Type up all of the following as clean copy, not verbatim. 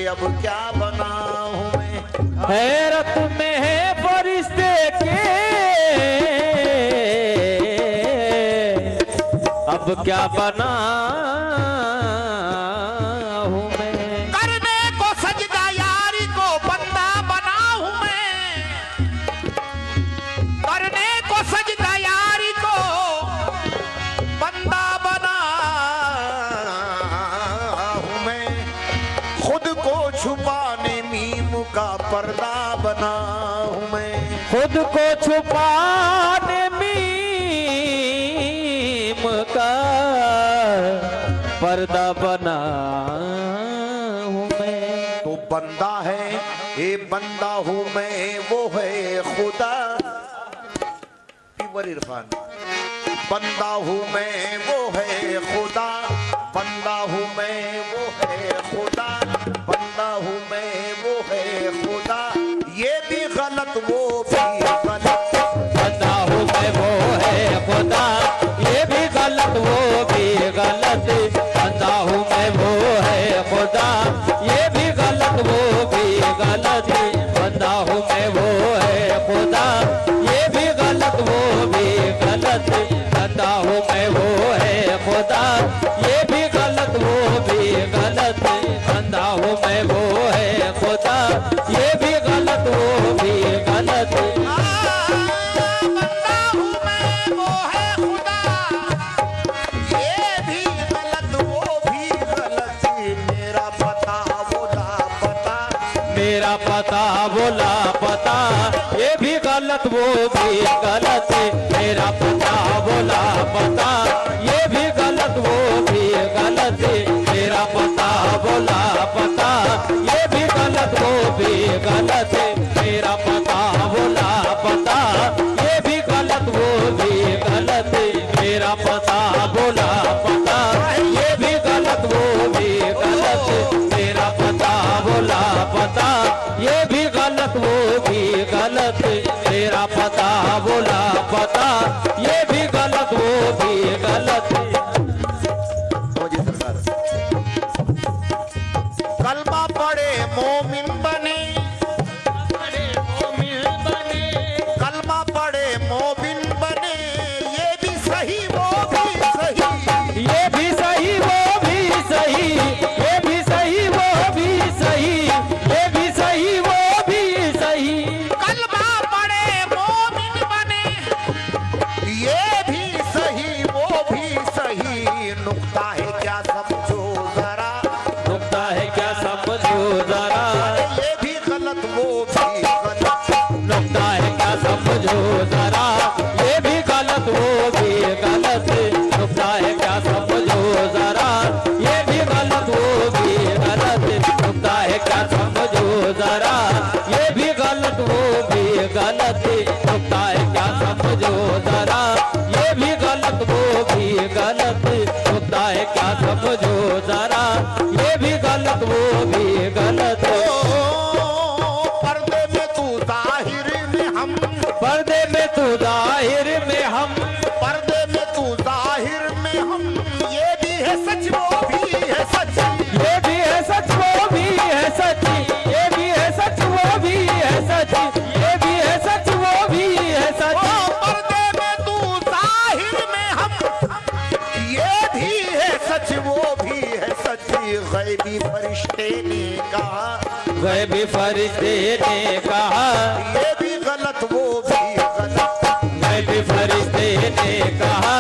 अब क्या बना हूँ मैं। हैरत में है फरिश्ते के अब क्या बना हूँ मैं। करने को सजदा यारी को बंदा बना हूँ मैं। करने को सजदा यारी को बंदा बना हूँ मैं। खुद को छुपाने मीम का पर्दा बना हूँ मैं। खुद को छुपाने मीम का पर्दा बना हूँ मैं। तो बंदा है ये बंदा हूँ मैं वो है खुदा। पीवर इरफान। बंदा हूँ मैं वो है खुदा। बंदा हूँ मैं वो है खुदा। बंदा हूँ मैं वो है खुदा। ये भी गलत वो भी गलत। बंदा हूँ मैं वो है खुदा ये भी गलत वो भी गलत। बंदा हूँ मैं वो है खुदा ये भी गलत वो भी गलत। बंदा हूँ मैं वो है खुदा ये भी गलत वो भी गलत। बंदा हूँ मैं वो है खुदा ये भी गलत वो भी गलत। बंदा हूँ मैं वो है खुदा ये भी गलत वो भी गलत। बंदा हूँ मैं वो है खुदा ये भी गलत वो भी गलत। मेरा पता वो लापता। मेरा पता बोला पता ये भी गलत वो भी गलत। मेरा पता बोला पता ये भी गलत वो भी गलत। मेरा पता बोला पता ये भी गलत वो भी गलत। मेरा पता बोला पता ये भी गलत वो भी गलत। मेरा पता बोला पता ये भी गलत वो भी गलत। मेरा पता बोला पता ये भी गलत वो भी गलत। मेरा पता बोला पता ये भी गलत वो भी गलत। कलमा पढ़े मोमिन बने। कलमा पढ़े मोमिन बने ये भी सही वो भी सही। ये भी सही वो भी सही। ये भी सही वो भी सही। ये भी सही वो भी सही। कलमा पढ़े मोमिन बने ये भी सही वो भी सही। नुक्ता है क्या समझो जरा। नुक्ता है क्या समझो जरा। ये भी गलत वो भी गलत। नुक्ता है क्या समझो जरा ये भी गलत वो भी गलत। नुक्ता है क्या समझो जरा ये भी गलत वो भी गलत। नुक्ता है क्या समझो जरा ये भी गलत वो भी गलत। नुक्ता है क्या समझो जरा ये भी गलत वो भी गलत। नुक्ता है क्या समझो जरा ये भी गलत वो भी गलत। पर्दे में तू जाहिर में हम। पर्दे में तू जाहिर में हम। पर्दे में तू जाहिर में हम। ये भी है सच वो भी है सच। ये भी है सच वो भी है सच। ये भी है सच वो भी है सच। ये भी है सच वो भी है सच। पर्दे में तू जाहिर में हम। ये भी है सच वो भी है सच। गैबी फरिश्ते ने कहा। गैबी फरिश्ते ने कहा। ये भी गलत वो भी गलत। गैबी फरिश्ते ने कहा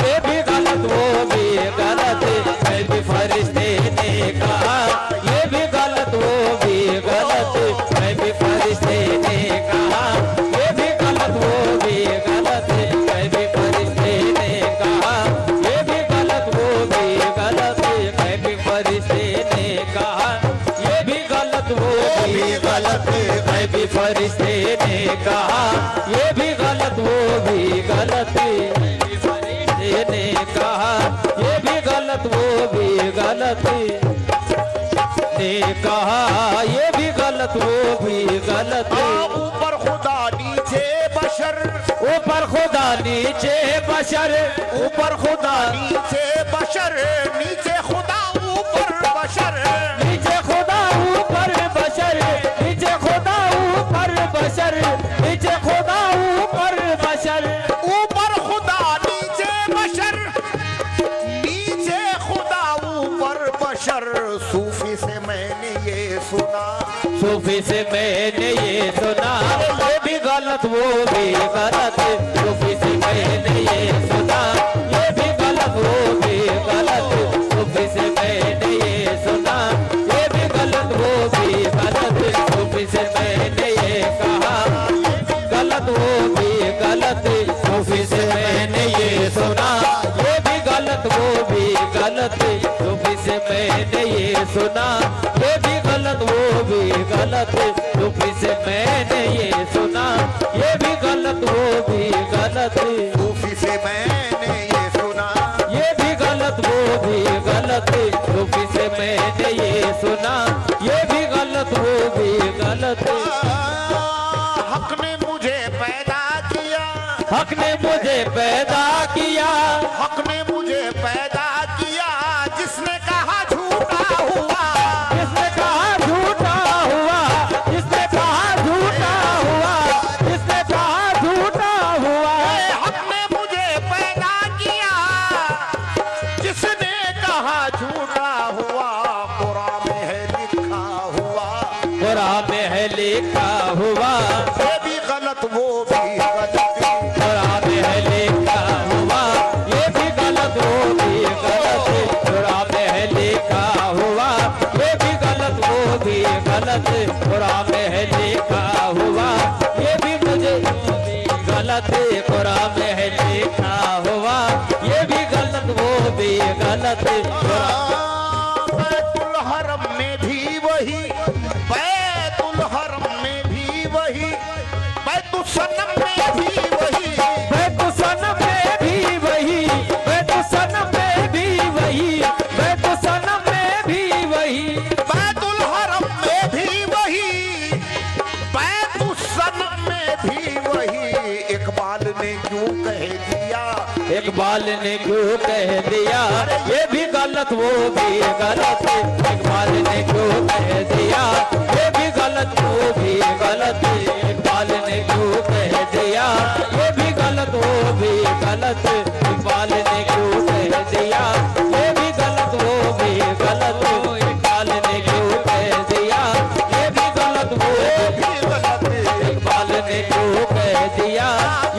ये भी गलत वो भी गलत। गैबी फरिश्ते ने कहा ये भी गलत वो भी गलत। गैबी फरिश्ते ने कहा ये भी गलत वो भी गलत। गैबी फरिश्ते ने कहा ये भी गलत वो भी गलत। गैबी फरिश्ते ने कहा ये भी गलत वो भी गलत। गैबी फरिश्ते ने कहा ये भी गलत वो भी गलत। गैबी फरिश्ते ने कहा ये भी गलत वो भी गलत। ने कहा ये भी गलत वो भी गलत। ऊपर खुदा नीचे बशर। ऊपर खुदा नीचे बशर। ऊपर खुदा नीचे बशर। नीचे खुदा ऊपर बशर। नीचे खुदा ऊपर सूफी से मैंने ये सुना, ये भी गलत वो भी गलत। सूफी से मैंने ये सुना, ये भी गलत वो भी गलत। सूफी से मैंने ये सुना, ये भी गलत वो भी गलत। सूफी से मैंने ये कहा, गलत वो भी गलत। सूफी से मैंने ये सुना, ये भी गलत वो भी गलत। सूफी से मैंने ये सुना, ये भी गलत वो भी गलत। सूफी से मैंने ये सुना, ये भी गलत वो भी गलत। सूफी से मैंने ये सुना, ये भी गलत वो भी गलत। सूफी से मैंने ये सुना, ये भी गलत वो भी गलत। हक ने मुझे पैदा किया, हक ने मुझे पैदा किया, हक ने मुझे पैदा किया। जिसने कहा झूठा हुआ, जिसने कहा झूठा हुआ, जिसने कहा झूठा हुआ, जिसने कहा झूठा हुआ। हक ने मुझे पैदा किया, जिसने कहा झूठा हुआ। कुरान में है लिखा हुआ, कुरान में है लिखा हुआ, ये भी गलत वो भी गलत। कुरान में है लिखा हुआ, ये भी गलत वो भी गलत। कुरान में है लिखा हुआ, ये भी गलत वो भी गलत। कुरान में है लिखा हुआ, ये भी मुझे गलत। कुरान में है लिखा हुआ, ये भी गलत वो भी गलत। बैतुल हरम में भी वही, बैतुल हरम में भी वही, बैतुल सनम में भी वही, बैतुल सनम में भी वही, बैतुल सनम में भी वही, बैतुल सनम में भी वही। बैतुल हरम में भी वही, बैतुल सनम में भी वही। इकबाल ने क्यों कह दिया, इकबाल ने क्यों कह दिया, ये भी गलत वो भी गलत। इकबाल ने क्यों कह दिया, ये भी गलत वो भी गलत। इकबाल ने क्यों कह दिया, ये भी गलत वो भी गलत। इकबाल ने क्यों कह दिया, ये भी गलत वो भी गलत। इकबाल ने क्यों कह दिया, ये भी गलत वो भी गलत। इकबाल ने क्यों कह दिया,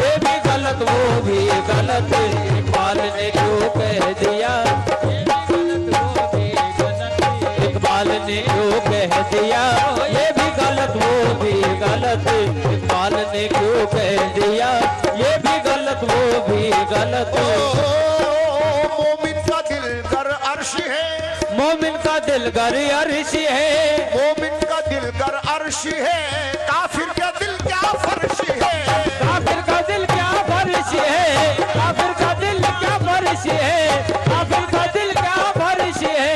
ये भी गलत वो भी गलत। इकबाल ने क्यों कह दिया, इकबाल ने क्यों कह दिया, ये भी गलत वो भी गलत। इकबाल ने क्यों कह दिया, ये भी गलत वो भी गलत। मोमिन का दिल गर अर्श है, मोमिन का दिल गर अर्श है, मोमिन का दिल गर अर्श है। काफिर का दिल क्या फर्श है, काफिर का दिल क्या फर्श है, काफिर का दिल क्या फर्श है, काफिर का दिल क्या फर्श है।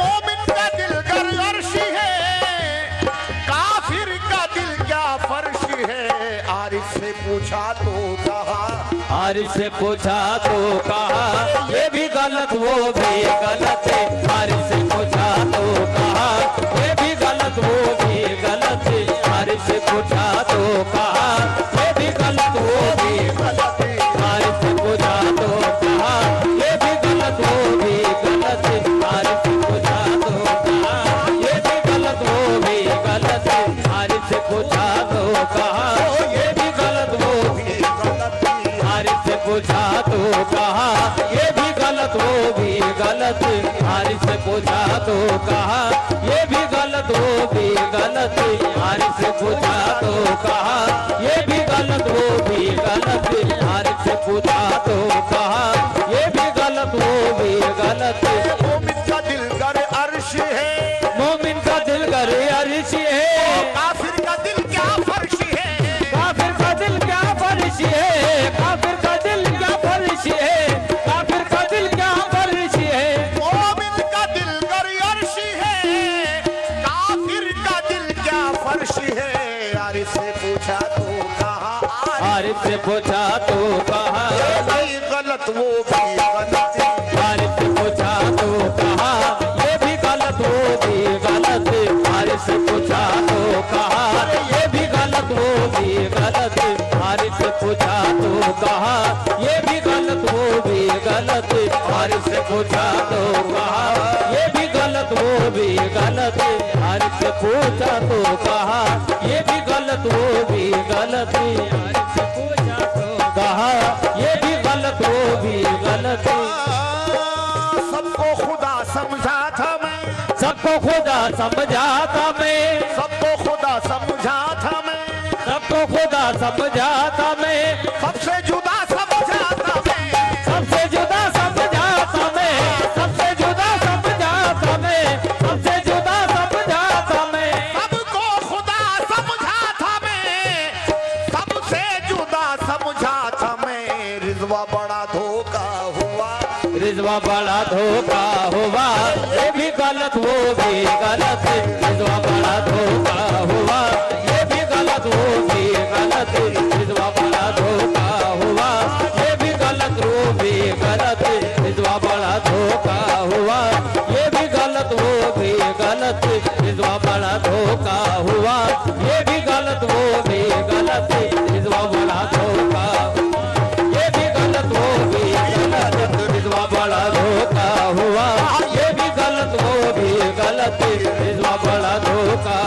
मोमिन का दिल गर अर्श है, काफिर का दिल क्या फर्श है। आरिफ से पूछा तो कहा, आरिफ से पूछा तो कहा, ये भी गलत वो भी गलत। आरिफ से पूछा तो कहा, ये भी गलत वो भी गलत। आरिफ से पूछा तो कहा, ये भी गलत वो भी गलत। आरिफ से पूछा तो कहा, ये भी गलत वो भी गलत। आरिफ से पूछा तो कहा, ये भी गलत वो भी गलत। आरिफ से पूछा तो कहा, ये भी गलत वो भी गलत। आरिफ से पूछा तो कहा, ये भी गलत वो भी गलत। आरिफ से पूछा तो कहा, ये भी गलत वो भी गलत। आरिफ से पूछा तो कहा, ये भी गलत वो भी गलत। आरिफ से पूछा तो कहा, ये भी गलत वो भी गलत। मोमिन का दिल गर अर्श है, मोमिन का दिल गर अर्श है, काफिर का दिल क्या फर्श है। काफिर का दिल क्या फर्श है, काफिर का दिल क्या फर्श है, काफिर का दिल क्या फर्श है। मोमिन का दिल गर अर्श है, काफिर का दिल क्या फर्श है। आरिफ से पूछा तो कहा, आरिफ से पूछा तो कहा, नहीं गलत वो भी गलत। आरिफ से पूछा तो कहा, ये भी गलत वो भी गलत। आरिफ से पूछा तो कहा, ये भी गलत वो भी गलत। आरिफ से पूछा तो कहा, ये भी गलत वो भी गलत। आरिफ से पूछा तो कहा, ये भी गलत वो भी गलत। आरिफ से पूछा तो कहा ये भी गलत वो भी गलत, यार से पूछा तो कहा ये भी गलत वो भी गलत। सबको खुदा समझा था मैं, सबको खुदा समझा था मैं, सबको खुदा समझा था मैं, सबको खुदा समझा था मैं, सबसे जुदा समझा था मैं, सबसे जुदा समझा था मैं, सबसे जुदा समझा था मैं, सबसे जुदा समझा था मैं, सबको खुदा समझा था मैं, सबसे जुदा समझा था मैं। रिजवा बड़ा धोखा हुआ, रिजवा बड़ा धोखा हुआ, ये भी गलत वो भी गलत, रिजवा बड़ा धोखा हुआ, ये भी गलत वो भी गलत, रिजवा बड़ा धोखा हुआ, ये भी गलत वो भी गलत, रिजवा बड़ा धोखा हुआ, ये भी गलत वो भी गलत, रिजवा बड़ा धोखा हुआ, ये भी गलत वो भी गलत, रिजवा बड़ा धोखा, ये भी गलत वो भी गलत, रिजवा बड़ा धोखा हुआ, ये भी गलत वो भी गलत, रिजवा बड़ा धोखा